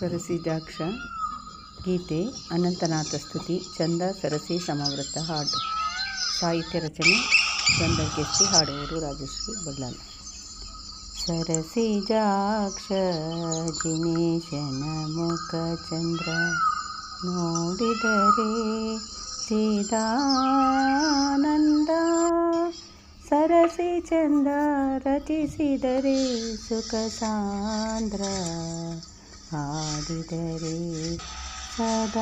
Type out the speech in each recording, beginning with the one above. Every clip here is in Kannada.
ಸರಸಿಜಾಕ್ಷ ಗೀತೆ ಅನಂತನಾಥ ಸ್ತುತಿ ಚಂದ ಸರಸಿ ಸಮವೃತ್ತ ಹಾಡು ಸಾಹಿತ್ಯ ರಚನೆ ಚಂದರ್ಗೆಸ್ತಿ ಹಾಡುವರು ರಾಜಶ್ರೀ ಬಳ್ಳಾಲ್. ಸರಸಿಜಾಕ್ಷ ಜಿನೇಶನ ಮುಖ ಚಂದ್ರ ನೋಡಿದರೆ ಚಿದಾನಂದ, ಸರಸಿ ಚಂದ ರಚಿಸಿದರೆ ಸುಖ ಸಾಂದ್ರ, ಹಾಡಿದರೆ ಸದಾನಂದ.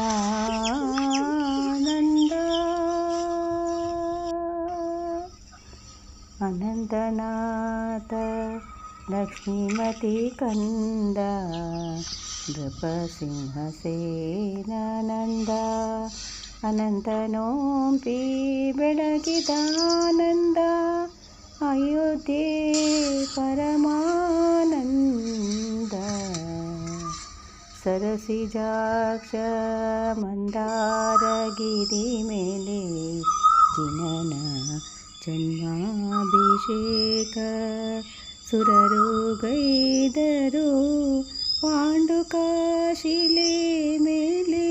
ಅನಂತನಾಥ ಲಕ್ಷ್ಮೀಮತಿ ಕಂದ, ನೃಪಸಿಂಹಸೇನಾನಂದ, ಅನಂತನೋಂಪಿ ಬೆಳಗಿದಾನಂದ, ಅಯೋಧ್ಯೆ ಪರಮಾನಂದ. ಸರಸಿಜಾಕ್ಷ ಮಂದಾರಗಿರಿ ಮೇಲೆ ಜಿನನ ಜನ್ಮಾಭಿಷೇಕ, ಸುರರು ಗೈದರು ಪಾಂಡುಕಾಶಿಲೆ ಮೇಲೆ,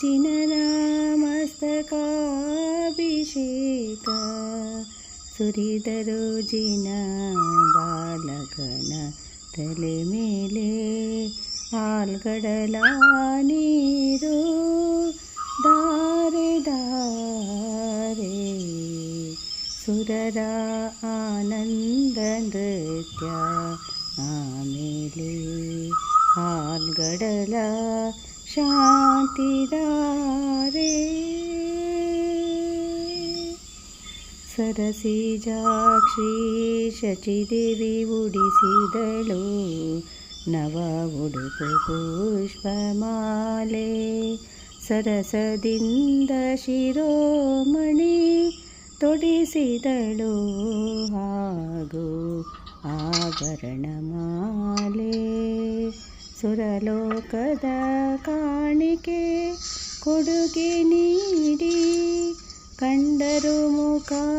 ಜಿನನ ಮಸ್ತಕಾಭಿಷೇಕ, ಸುರಿದರು ಜಿನ ಬಾಲಕನ ತಲೆ ಮೇಲೆ, ಆಲ್ಗಡಲ ನೀರು ಧಾರೆ ಧಾರೆ, ಸುರರ ಆನಂದ ನೃತ್ಯ ಆಮೇಲೆ, ಆಲ್ಗಡಲ ಶಾಂತಿದಾರೆ. ಸರಸಿಜಾಕ್ಷಿ ಶಚಿದೇವಿ ಉಡಿಸಿದಳು ನವ ಉಡುಪು ಪುಷ್ಪಮಾಲೆ, ಸರಸದಿಂದ ಶಿರೋಮಣಿ ತೊಡಿಸಿದಳು ಹಾಗೂ ಆಭರಣ ಮಾಲೆ, ಸುರಲೋಕದ ಕಾಣಿಕೆ ಕೊಡುಗೆ ನೀಡಿ, ಕಂಡರು ಮುಖಾರವಿಂದ,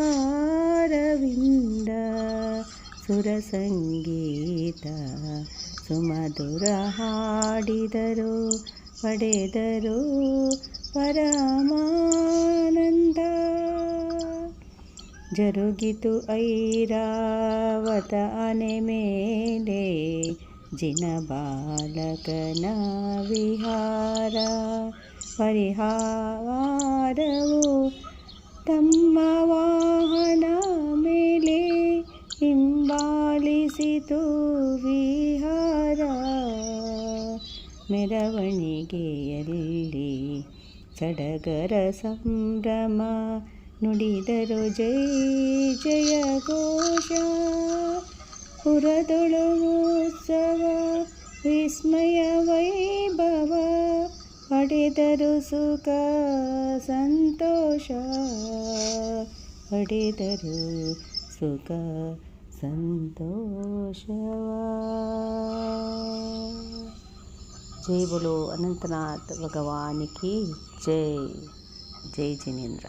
ಸುರಸಂಗೀತ ಸುಮಧುರ ಹಾಡಿದರು, ಪಡೆದರು ಪರಮಾನಂದ. ಜರುಗಿತು ಐರಾವತ ಆನೆ ಮೇಲೆ, ಜಿನ ಬಾಲಕನ ವಿಹಾರ, ಪರಿಹಾರವು ತಮ್ಮ ವಾಹನ ಮೇಲೆ, ಹಿಂಬಾಲಿಸಿತು ವಿಹಾರ. ಮೆರವಣಿಗೆಯಲ್ಲಿ ಸಡಗರ ಸಂಭ್ರಮ, ನುಡಿದರು ಜೈ ಜಯ ಘೋಷ, ಪುರದೊಳು ಉತ್ಸವ ವಿಸ್ಮಯ ವೈಭವ, ಪಡೆದರು ಸುಖ ಸಂತೋಷ, ಪಡೆದರು ಸುಖ ಸಂತೋಷವ. जय बोलो अनंतनाथ भगवान की जय. जय जिनेन्द्र.